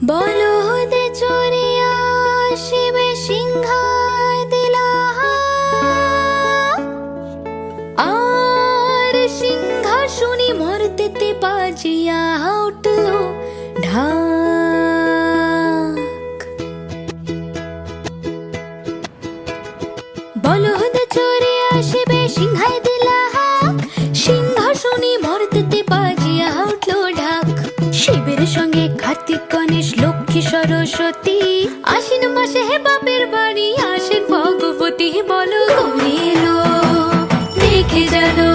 বলদে চড়িয়া শিবে সিংহায় দিলা আর সিংহাসনে মর্তেতে বাজিয়া উঠল ঢাক। বলদ চড়িয়া শিবে সিংহায় দিলা সিংহাসনে মর্তেতে বাজিয়া উঠল ঢাক। শিবের সঙ্গে কার্তিক গণেশ লক্ষ্মী সরস্বতী আশ্বিন মাসে বাপের বাড়ি আসেন ভগবতী। বলো গৌরী এলো দেখে জানো